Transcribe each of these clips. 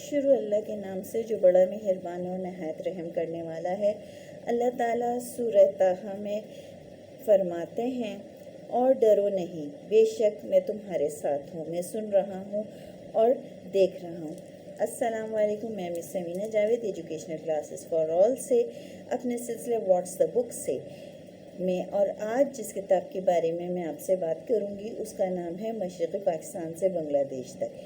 شروع اللہ کے نام سے جو بڑا مہربان اور نہایت رحم کرنے والا ہے۔ اللہ تعالیٰ سورہ طٰہٰ میں فرماتے ہیں، اور ڈرو نہیں، بے شک میں تمہارے ساتھ ہوں، میں سن رہا ہوں اور دیکھ رہا ہوں۔ السلام علیکم، میں miss Samina Javed educational classes for all سے اپنے سلسلے واٹس دا بک سے میں، اور آج جس کتاب کے بارے میں آپ سے بات کروں گی اس کا نام ہے مشرقی پاکستان سے بنگلہ دیش تک۔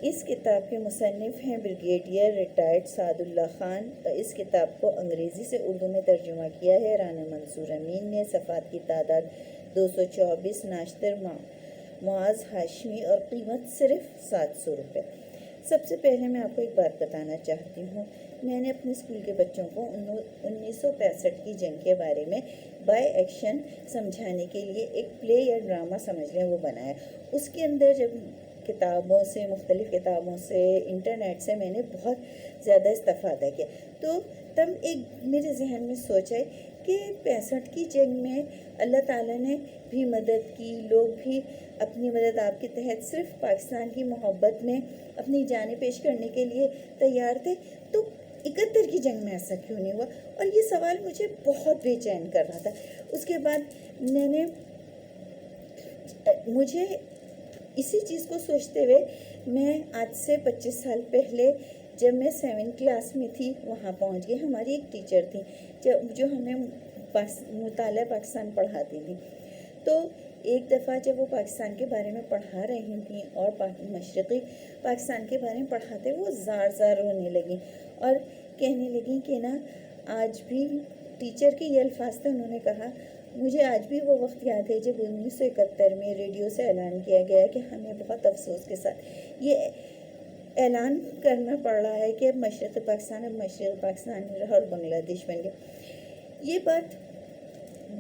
اس کتاب کے مصنف ہیں بریگیڈیئر ریٹائرڈ سعد اللہ خان۔ اس کتاب کو انگریزی سے اردو میں ترجمہ کیا ہے رانا منصور امین نے۔ صفحات کی تعداد 224، ناشتر معاذ ہاشمی، اور قیمت صرف 700 روپے۔ سب سے پہلے میں آپ کو ایک بات بتانا چاہتی ہوں، میں نے اپنے اسکول کے بچوں کو 1965 کی جنگ کے بارے میں بائی ایکشن سمجھانے کے لیے ایک پلے یا ڈرامہ سمجھ لیں وہ بنایا۔ اس کے اندر جب کتابوں سے، مختلف کتابوں سے، انٹرنیٹ سے میں نے بہت زیادہ استفادہ کیا، تو تب ایک میرے ذہن میں سوچ آئی کہ 65 کی جنگ میں اللہ تعالیٰ نے بھی مدد کی، لوگ بھی اپنی مدد آپ کے تحت صرف پاکستان کی محبت میں اپنی جانیں پیش کرنے کے لیے تیار تھے، تو 71 کی جنگ میں ایسا کیوں نہیں ہوا؟ اور یہ سوال مجھے بہت بے چین کر رہا تھا۔ اس کے بعد مجھے اسی چیز کو سوچتے ہوئے میں آج سے 25 سال پہلے جب میں 7 کلاس میں تھی وہاں پہنچ گئی۔ ہماری ایک ٹیچر تھی جو ہمیں مطالعہ پاکستان پڑھاتی تھی، تو ایک دفعہ جب وہ پاکستان کے بارے میں پڑھا رہی تھیں اور مشرقی پاکستان کے بارے میں پڑھاتے، وہ زار رونے لگیں اور کہنے لگیں کہ نا آج بھی ٹیچر کے یہ الفاظ تھے، انہوں نے کہا مجھے آج بھی وہ وقت یاد ہے جب 1971 میں ریڈیو سے اعلان کیا گیا کہ ہمیں بہت افسوس کے ساتھ یہ اعلان کرنا پڑ رہا ہے کہ اب مشرقی پاکستان رہا اور بنگلہ دیش بن گیا۔ یہ بات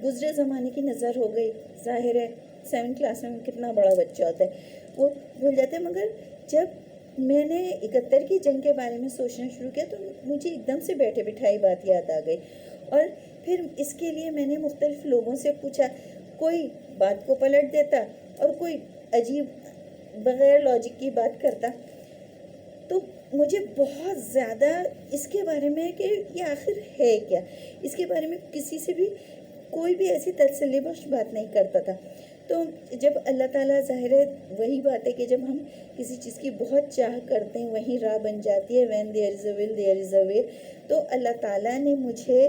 گزرے زمانے کی نظر ہو گئی، ظاہر ہے 7 کلاس میں کتنا بڑا بچہ ہوتا ہے وہ بھول جاتے ہیں، مگر جب میں نے 71 کی جنگ کے بارے میں سوچنا شروع کیا تو مجھے ایک دم سے بیٹھے بٹھائی بات یاد آ گئی، اور پھر اس کے لیے میں نے مختلف لوگوں سے پوچھا، کوئی بات کو پلٹ دیتا اور کوئی عجیب بغیر لاجک کی بات کرتا، تو مجھے بہت زیادہ اس کے بارے میں کہ یہ آخر ہے کیا، اس کے بارے میں کسی سے بھی کوئی بھی ایسی تسلی بخش بات نہیں کرتا تھا۔ تو جب اللہ تعالیٰ، ظاہر ہے وہی بات ہے کہ جب ہم کسی چیز کی بہت چاہ کرتے ہیں وہیں راہ بن جاتی ہے، when there is a will there is a way۔ تو اللہ تعالیٰ نے مجھے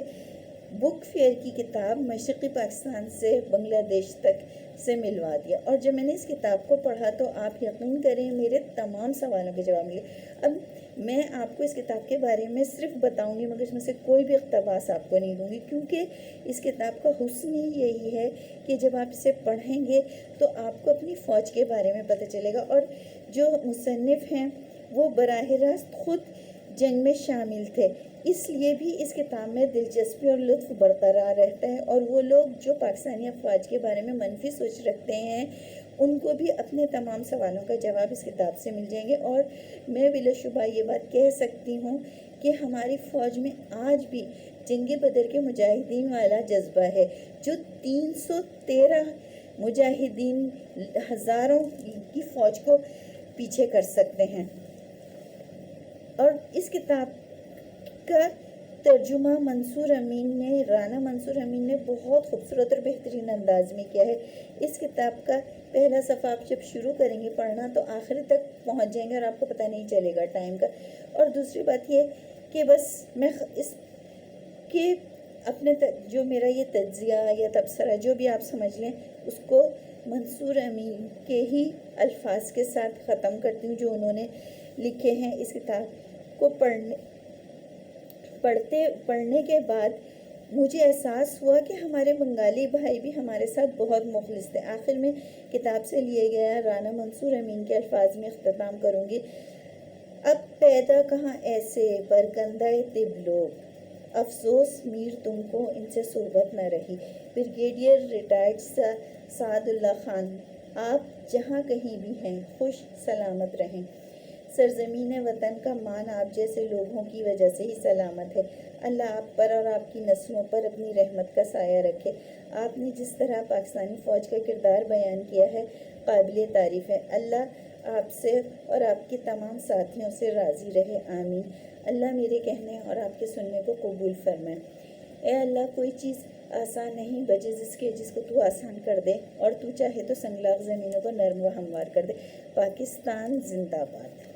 بک فیئر کی کتاب مشرقی پاکستان سے بنگلہ دیش تک سے ملوا دیا، اور جب میں نے اس کتاب کو پڑھا تو آپ یقین کریں میرے تمام سوالوں کے جواب ملے۔ اب میں آپ کو اس کتاب کے بارے میں صرف بتاؤں گی، مگر اس میں سے کوئی بھی اقتباس آپ کو نہیں دوں گی، کیونکہ اس کتاب کا حسن ہی یہی ہے کہ جب آپ اسے پڑھیں گے تو آپ کو اپنی فوج کے بارے میں پتہ چلے گا، اور جو مصنف ہیں وہ براہ راست خود جنگ میں شامل تھے، اس لیے بھی اس کتاب میں دلچسپی اور لطف برقرار رہتا ہے، اور وہ لوگ جو پاکستانی افواج کے بارے میں منفی سوچ رکھتے ہیں ان کو بھی اپنے تمام سوالوں کا جواب اس کتاب سے مل جائیں گے۔ اور میں بلا شبہ یہ بات کہہ سکتی ہوں کہ ہماری فوج میں آج بھی جنگ بدر کے مجاہدین والا جذبہ ہے، جو 313 مجاہدین ہزاروں کی فوج کو پیچھے کر سکتے ہیں۔ اور اس کتاب کا ترجمہ رانا منصور امین نے بہت خوبصورت اور بہترین انداز میں کیا ہے۔ اس کتاب کا پہلا صفحہ آپ جب شروع کریں گے پڑھنا تو آخر تک پہنچ جائیں گے اور آپ کو پتہ نہیں چلے گا ٹائم کا۔ اور دوسری بات یہ کہ بس میں اس کے اپنے جو میرا یہ تجزیہ یا تبصرہ جو بھی آپ سمجھ لیں اس کو منصور امین کے ہی الفاظ کے ساتھ ختم کرتی ہوں جو انہوں نے لکھے ہیں۔ اس کتاب کو پڑھنے کے بعد مجھے احساس ہوا کہ ہمارے بنگالی بھائی بھی ہمارے ساتھ بہت مخلص تھے۔ آخر میں کتاب سے لیے گیا رانا منصور امین کے الفاظ میں اختتام کروں گی۔ اب پیدا کہاں ایسے برکندہ طب لوگ، افسوس میر تم کو ان سے صحبت نہ رہی۔ بریگیڈیئر ریٹائرڈ سعد اللہ خان۔ آپ جہاں کہیں بھی ہیں خوش سلامت رہیں۔ سرزمین وطن کا مان آپ جیسے لوگوں کی وجہ سے ہی سلامت ہے۔ اللہ آپ پر اور آپ کی نسلوں پر اپنی رحمت کا سایہ رکھے۔ آپ نے جس طرح پاکستانی فوج کا کردار بیان کیا ہے قابل تعریف ہے۔ اللہ آپ سے اور آپ کے تمام ساتھیوں سے راضی رہے، آمین۔ اللہ میرے کہنے اور آپ کے سننے کو قبول فرمائے۔ اے اللہ، کوئی چیز آسان نہیں بجز اس کے جس کو تو آسان کر دے، اور تو چاہے تو سنگلاخ زمینوں کو نرم و ہموار کر دے۔ پاکستان زندہ باد۔